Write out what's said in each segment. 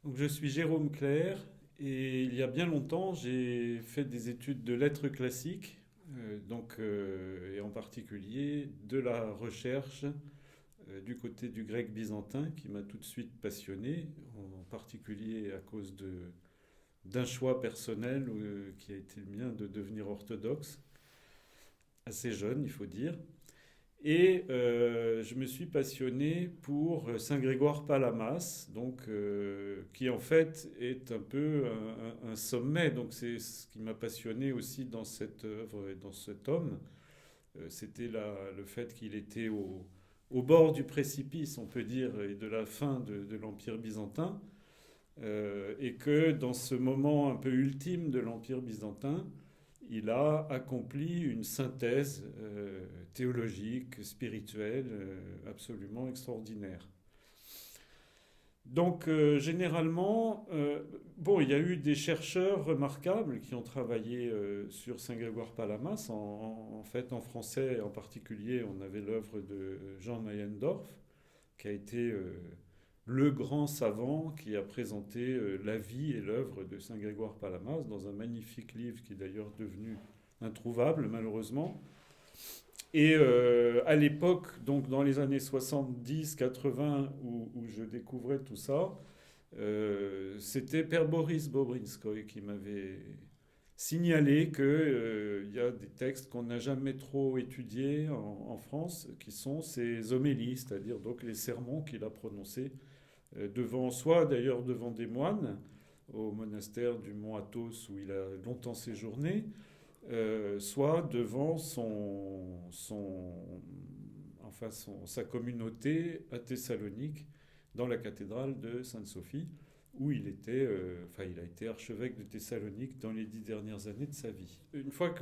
Donc, je suis Jérôme Clerc et il y a bien longtemps, j'ai fait des études de lettres classiques, et en particulier de la recherche du côté du grec byzantin qui m'a tout de suite passionné, en particulier à cause d'un choix personnel qui a été le mien de devenir orthodoxe, assez jeune, il faut dire. Et je me suis passionné pour Saint Grégoire Palamas, qui en fait est un peu un sommet. Donc c'est ce qui m'a passionné aussi dans cette œuvre et dans cet homme. C'était le fait qu'il était au bord du précipice, on peut dire, et de la fin de l'Empire byzantin, et que dans ce moment un peu ultime de l'Empire byzantin, il a accompli une synthèse théologique, spirituelle, absolument extraordinaire. Donc, généralement, bon, il y a eu des chercheurs remarquables qui ont travaillé sur Saint Grégoire Palamas. En fait, en français en particulier, on avait l'œuvre de Jean Meyendorff, qui a été le grand savant qui a présenté la vie et l'œuvre de Saint Grégoire Palamas dans un magnifique livre qui est d'ailleurs devenu introuvable malheureusement. Et à l'époque, donc dans les années 70-80 où je découvrais tout ça, c'était Père Boris Bobrinskoy qui m'avait signalé qu'il y a des textes qu'on n'a jamais trop étudiés en France, qui sont ces homélies, c'est-à-dire donc les sermons qu'il a prononcés devant soit d'ailleurs devant des moines au monastère du Mont Athos où il a longtemps séjourné, soit devant sa communauté à Thessalonique, dans la cathédrale de Sainte-Sophie, où il a été archevêque de Thessalonique dans les 10 dernières années de sa vie. Une fois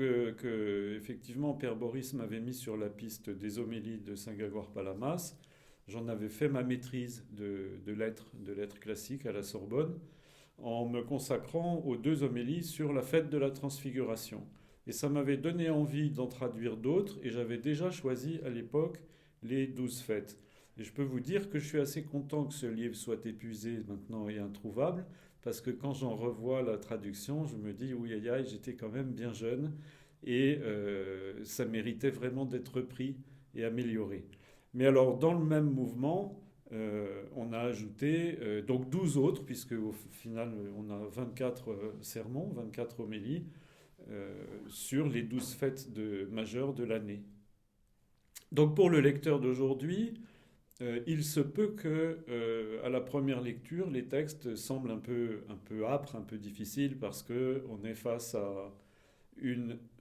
effectivement, Père Boris m'avait mis sur la piste des homélies de Saint Grégoire Palamas, j'en avais fait ma maîtrise de lettres classiques à la Sorbonne, en me consacrant aux deux homélies sur la fête de la Transfiguration. Et ça m'avait donné envie d'en traduire d'autres, et j'avais déjà choisi à l'époque les 12 fêtes. Et je peux vous dire que je suis assez content que ce livre soit épuisé maintenant et introuvable, parce que quand j'en revois la traduction, je me dis, oui, aïe, aïe, j'étais quand même bien jeune, et ça méritait vraiment d'être repris et amélioré. Mais alors, dans le même mouvement, on a ajouté donc 12 autres, puisque au final, on a 24 sermons, 24 homélies, sur les 12 fêtes majeures de l'année. Donc pour le lecteur d'aujourd'hui, il se peut que, à la première lecture, les textes semblent un peu âpres, un peu difficiles, parce qu'on est face à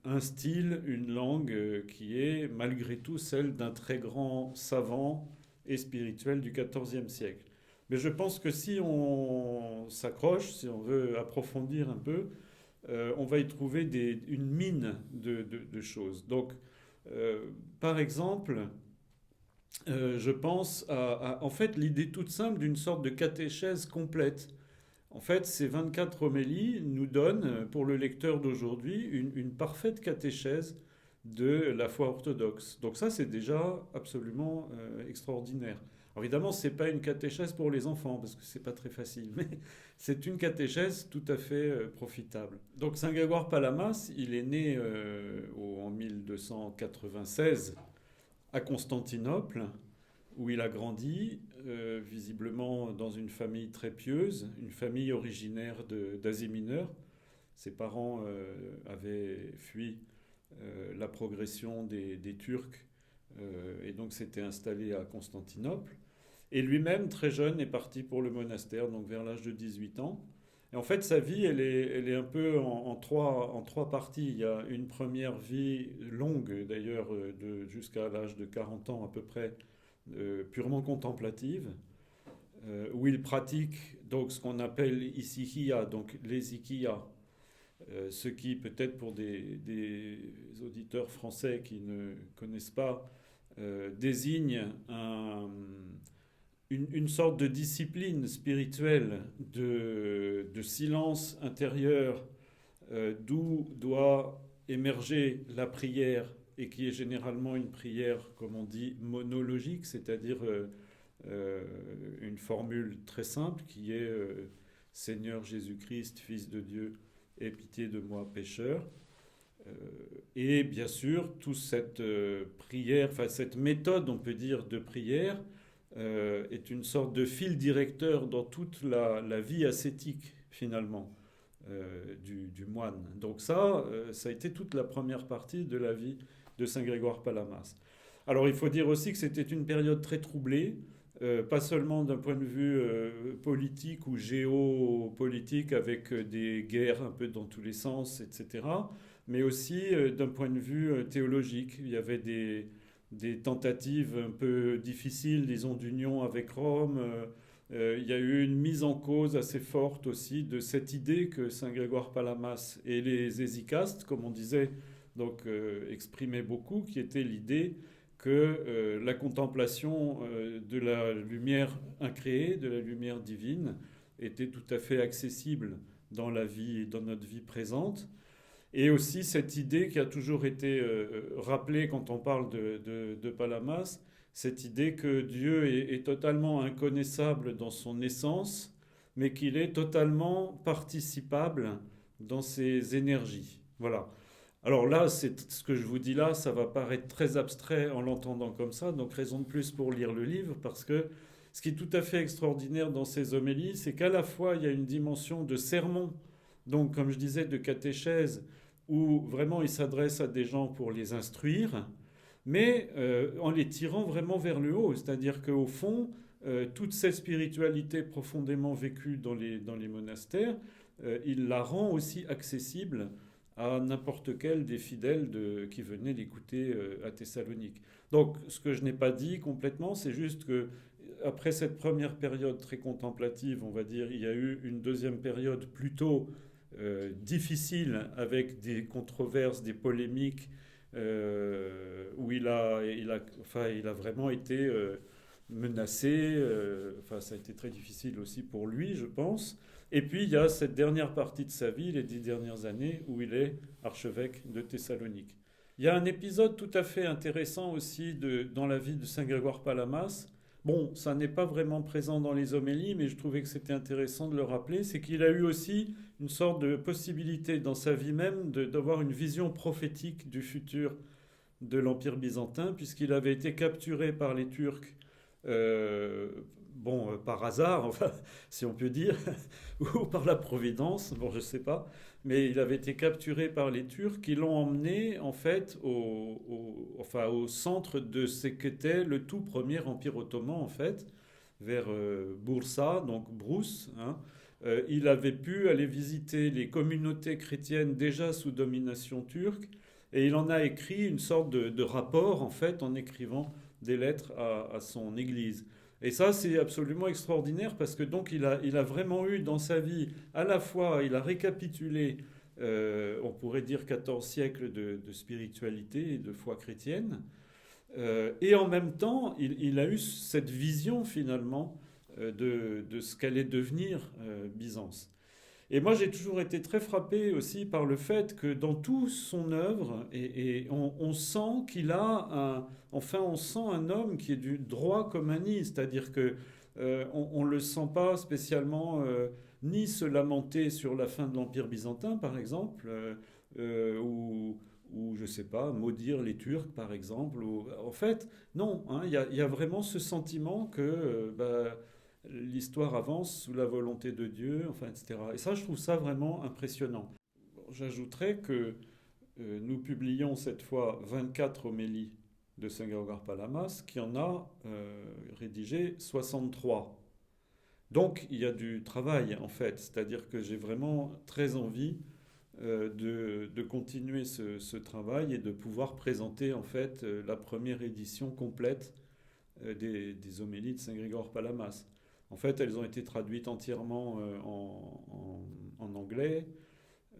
un style, une langue qui est malgré tout celle d'un très grand savant et spirituel du XIVe siècle. Mais je pense que si on s'accroche, si on veut approfondir un peu, on va y trouver une mine de choses. Donc, par exemple, je pense en fait, l'idée toute simple d'une sorte de catéchèse complète. En fait, ces 24 homélies nous donnent, pour le lecteur d'aujourd'hui, une parfaite catéchèse de la foi orthodoxe. Donc ça, c'est déjà absolument extraordinaire. Alors évidemment, ce n'est pas une catéchèse pour les enfants, parce que ce n'est pas très facile, mais c'est une catéchèse tout à fait profitable. Donc Saint Grégoire Palamas, il est né en 1296 à Constantinople, où il a grandi, visiblement dans une famille très pieuse, une famille originaire d'Asie mineure. Ses parents avaient fui la progression des Turcs et donc s'était installé à Constantinople. Et lui-même, très jeune, est parti pour le monastère, donc vers l'âge de 18 ans. Et en fait, sa vie, elle est un peu en trois parties. Il y a une première vie longue, d'ailleurs, jusqu'à l'âge de 40 ans à peu près, purement contemplative, où il pratique donc ce qu'on appelle isikia, donc les ikiyas, ce qui peut-être pour des auditeurs français qui ne connaissent pas désigne une sorte de discipline spirituelle de silence intérieur d'où doit émerger la prière et qui est généralement une prière, comme on dit, monologique, c'est-à-dire une formule très simple qui est Seigneur Jésus-Christ, Fils de Dieu, aie pitié de moi, pécheur. Et bien sûr, toute cette prière, enfin cette méthode, on peut dire, de prière, est une sorte de fil directeur dans toute la vie ascétique, finalement, du moine. Donc ça a été toute la première partie de la vie de Saint Grégoire Palamas. Alors il faut dire aussi que c'était une période très troublée, pas seulement d'un point de vue politique ou géopolitique avec des guerres un peu dans tous les sens, etc., mais aussi d'un point de vue théologique. Il y avait des tentatives un peu difficiles, disons, d'union avec Rome. Il y a eu une mise en cause assez forte aussi de cette idée que Saint Grégoire Palamas et les hésicastes, comme on disait, donc exprimaient beaucoup, qui était l'idée que la contemplation de la lumière incréée, de la lumière divine, était tout à fait accessible dans la vie, dans notre vie présente. Et aussi cette idée qui a toujours été rappelée quand on parle de Palamas, cette idée que Dieu est totalement inconnaissable dans son essence, mais qu'il est totalement participable dans ses énergies. Voilà. Alors là, ce que je vous dis là, ça va paraître très abstrait en l'entendant comme ça, donc raison de plus pour lire le livre, parce que ce qui est tout à fait extraordinaire dans ces homélies, c'est qu'à la fois il y a une dimension de sermon, donc comme je disais, de catéchèse, où vraiment il s'adresse à des gens pour les instruire, mais en les tirant vraiment vers le haut, c'est-à-dire qu'au fond, toute cette spiritualité profondément vécue dans les monastères, il la rend aussi accessible à n'importe quel des fidèles qui venaient l'écouter à Thessalonique. Donc, ce que je n'ai pas dit complètement, c'est juste que après cette première période très contemplative, on va dire, il y a eu une deuxième période plutôt difficile avec des controverses, des polémiques, où il a vraiment été menacé. Enfin, ça a été très difficile aussi pour lui, je pense. Et puis il y a cette dernière partie de sa vie, les 10 dernières années, où il est archevêque de Thessalonique. Il y a un épisode tout à fait intéressant aussi dans la vie de Saint Grégoire Palamas. Bon, ça n'est pas vraiment présent dans les homélies, mais je trouvais que c'était intéressant de le rappeler, c'est qu'il a eu aussi une sorte de possibilité dans sa vie même d'avoir une vision prophétique du futur de l'Empire byzantin, puisqu'il avait été capturé par les Turcs, euh, par hasard, enfin, si on peut dire, ou par la Providence, bon, je ne sais pas, mais il avait été capturé par les Turcs qui l'ont emmené, en fait, au centre de ce qu'était le tout premier Empire ottoman, en fait, vers Bursa, donc Brousse, hein. Il avait pu aller visiter les communautés chrétiennes déjà sous domination turque, et il en a écrit une sorte de rapport, en fait, en écrivant des lettres à son église. Et ça, c'est absolument extraordinaire parce que donc il a vraiment eu dans sa vie, à la fois, il a récapitulé, on pourrait dire 14 siècles de spiritualité et de foi chrétienne, et en même temps, il a eu cette vision finalement de ce qu'allait devenir Byzance. Et moi, j'ai toujours été très frappé aussi par le fait que dans toute son œuvre, et on sent qu'il a on sent un homme qui est du droit comme un nid, c'est-à-dire que on le sent pas spécialement ni se lamenter sur la fin de l'Empire byzantin, par exemple, ou je sais pas, maudire les Turcs, par exemple. En fait, non, hein, il y a vraiment ce sentiment que l'histoire avance sous la volonté de Dieu, enfin, etc. Et ça, je trouve ça vraiment impressionnant. Bon, j'ajouterais que nous publions cette fois 24 homélies de Saint Grégoire Palamas, qui en a rédigé 63. Donc il y a du travail en fait, c'est-à-dire que j'ai vraiment très envie de continuer ce travail et de pouvoir présenter en fait la première édition complète des homélies de Saint Grégoire Palamas. En fait, elles ont été traduites entièrement en anglais.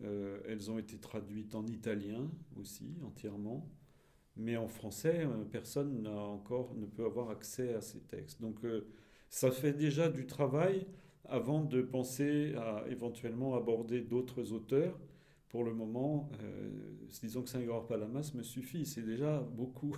Elles ont été traduites en italien aussi, entièrement. Mais en français, personne ne peut avoir accès à ces textes. Donc, ça fait déjà du travail avant de penser à éventuellement aborder d'autres auteurs. Pour le moment, disons que Saint-Grégoire Palamas me suffit, c'est déjà beaucoup.